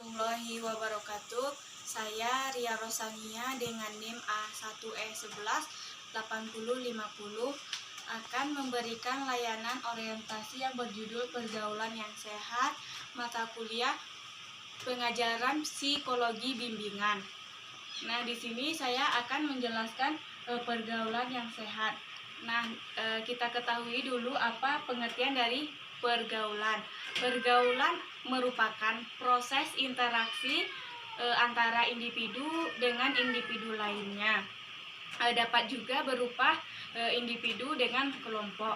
Warahmatullahi wabarakatuh. Saya Ria Rosania dengan NIM A1E118050 akan memberikan layanan orientasi yang berjudul Pergaulan yang Sehat, mata kuliah pengajaran psikologi bimbingan. Nah, di sini saya akan menjelaskan pergaulan yang sehat. Nah, kita ketahui dulu apa pengertian dari pergaulan. Pergaulan merupakan proses interaksi antara individu dengan individu lainnya. Dapat juga berupa individu dengan kelompok.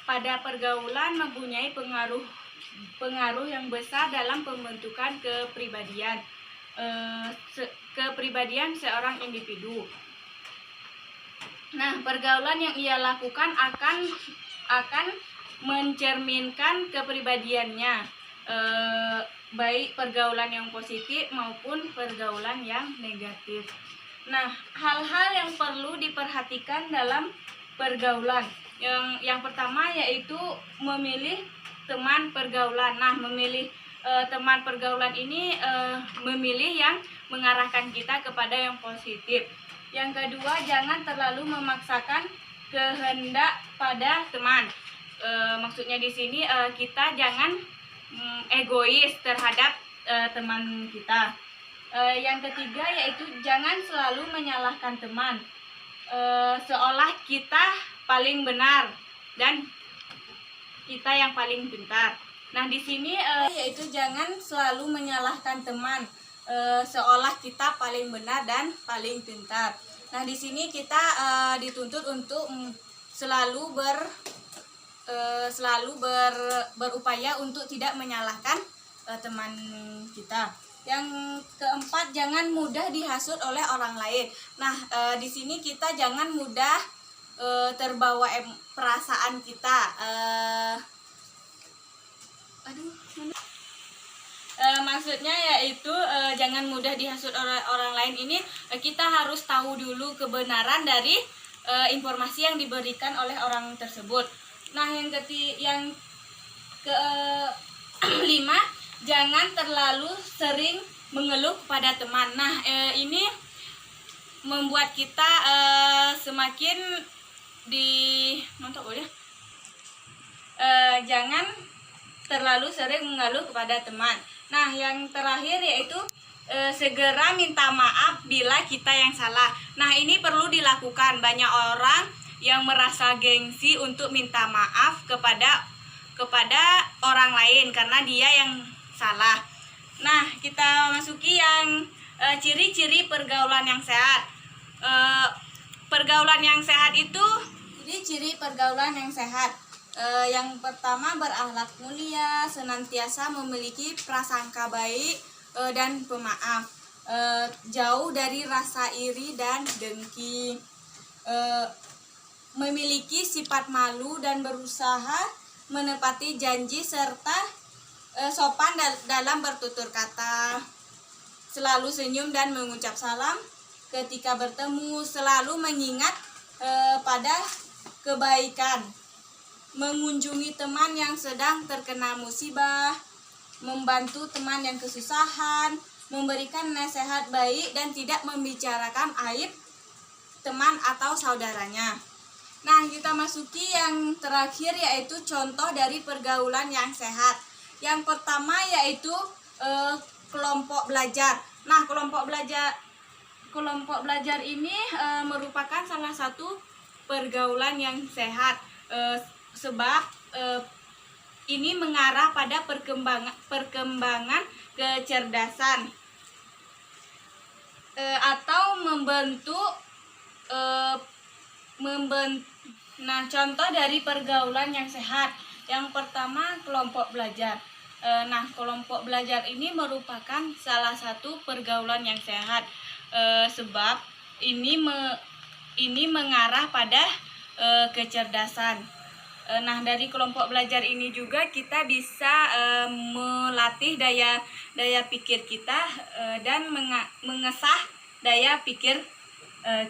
Pada pergaulan mempunyai pengaruh yang besar dalam pembentukan kepribadian seorang individu. Nah, pergaulan yang ia lakukan akan mencerminkan kepribadiannya, baik pergaulan yang positif maupun pergaulan yang negatif. Nah, hal-hal yang perlu diperhatikan dalam pergaulan yang pertama yaitu memilih teman pergaulan. Nah, memilih teman pergaulan ini memilih yang mengarahkan kita kepada yang positif. Yang kedua, jangan terlalu memaksakan kehendak pada teman. Maksudnya di sini kita jangan egois terhadap teman kita. Yang ketiga yaitu jangan selalu menyalahkan teman, seolah kita paling benar dan kita yang paling pintar. Nah, di sini yaitu jangan selalu menyalahkan teman, seolah kita paling benar dan paling pintar. Nah, di sini kita dituntut untuk selalu berupaya untuk tidak menyalahkan teman kita. Yang keempat, jangan mudah dihasut oleh orang lain. Nah, di sini kita jangan mudah terbawa perasaan kita. Maksudnya yaitu jangan mudah dihasut oleh orang lain ini, kita harus tahu dulu kebenaran dari informasi yang diberikan oleh orang tersebut. Nah, yang kelima, jangan terlalu sering mengeluh kepada teman. Nah, ini membuat kita semakin jangan terlalu sering mengeluh kepada teman. Nah, yang terakhir yaitu segera minta maaf bila kita yang salah. Nah, ini perlu dilakukan. Banyak orang yang merasa gengsi untuk minta maaf kepada orang lain karena dia yang salah. Nah, kita masuki yang ciri-ciri pergaulan yang sehat. Pergaulan yang sehat itu ciri-ciri pergaulan yang sehat. Yang pertama, berakhlak mulia, senantiasa memiliki prasangka baik dan pemaaf, jauh dari rasa iri dan dengki, memiliki sifat malu dan berusaha menepati janji serta sopan dalam bertutur kata, selalu senyum dan mengucap salam ketika bertemu, selalu mengingat pada kebaikan, mengunjungi teman yang sedang terkena musibah, membantu teman yang kesusahan, memberikan nasihat baik dan tidak membicarakan aib teman atau saudaranya. Nah, kita masuki yang terakhir yaitu contoh dari pergaulan yang sehat. Yang pertama yaitu kelompok belajar. Nah, kelompok belajar ini merupakan salah satu pergaulan yang sehat, sebab ini mengarah pada perkembangan kecerdasan atau membentuk. Nah, contoh dari pergaulan yang sehat. Yang pertama, kelompok belajar. Nah, kelompok belajar ini merupakan salah satu pergaulan yang sehat, sebab ini mengarah pada kecerdasan. Nah, dari kelompok belajar ini juga kita bisa melatih daya pikir kita dan mengasah daya pikir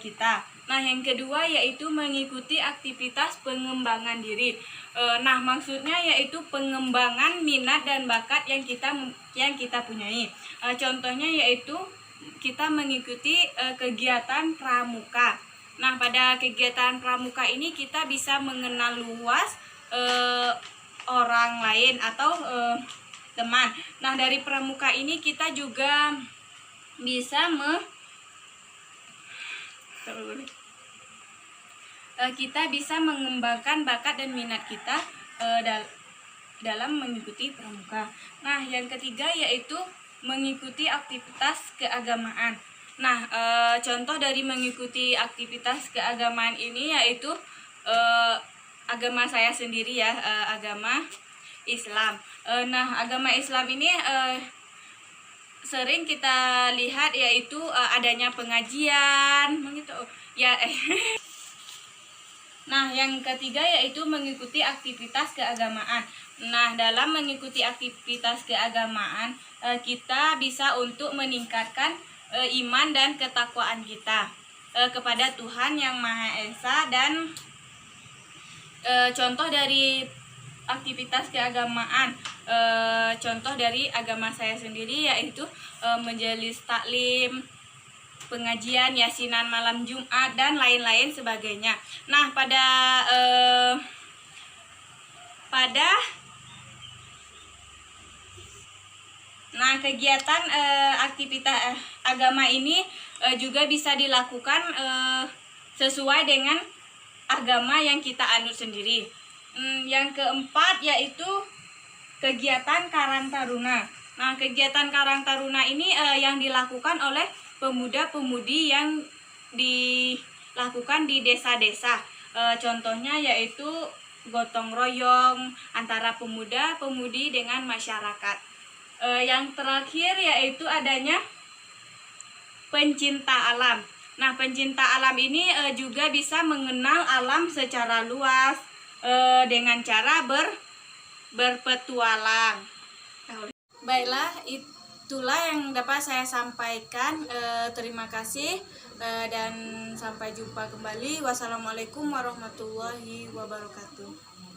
kita. Nah, yang kedua yaitu mengikuti aktivitas pengembangan diri. Nah, maksudnya yaitu pengembangan minat dan bakat yang kita punyai. Contohnya yaitu kita mengikuti kegiatan pramuka. Nah, pada kegiatan pramuka ini kita bisa mengenal luas orang lain atau teman. Nah, dari pramuka ini kita juga bisa kita bisa mengembangkan bakat dan minat kita dalam mengikuti pramuka. Nah, yang ketiga yaitu mengikuti aktivitas keagamaan. Nah, contoh dari mengikuti aktivitas keagamaan ini yaitu agama saya sendiri ya, agama Islam. Nah, agama Islam ini sering kita lihat yaitu adanya pengajian begitu ya. Nah, yang ketiga yaitu mengikuti aktivitas keagamaan. Nah, dalam mengikuti aktivitas keagamaan kita bisa untuk meningkatkan iman dan ketakwaan kita kepada Tuhan Yang Maha Esa. Dan contoh dari aktivitas keagamaan, contoh dari agama saya sendiri yaitu majelis taklim, pengajian, yasinan malam Jumat, dan lain-lain sebagainya. Nah, kegiatan aktivitas agama ini juga bisa dilakukan sesuai dengan agama yang kita anut sendiri. Yang keempat yaitu kegiatan Karang Taruna. Nah, kegiatan Karang Taruna ini yang dilakukan oleh pemuda-pemudi yang dilakukan di desa-desa. Contohnya yaitu gotong royong antara pemuda-pemudi dengan masyarakat. Yang terakhir yaitu adanya pencinta alam. Nah, pencinta alam ini juga bisa mengenal alam secara luas dengan cara berpetualang. Baiklah, itulah yang dapat saya sampaikan. Terima kasih dan sampai jumpa kembali. Wassalamualaikum warahmatullahi wabarakatuh.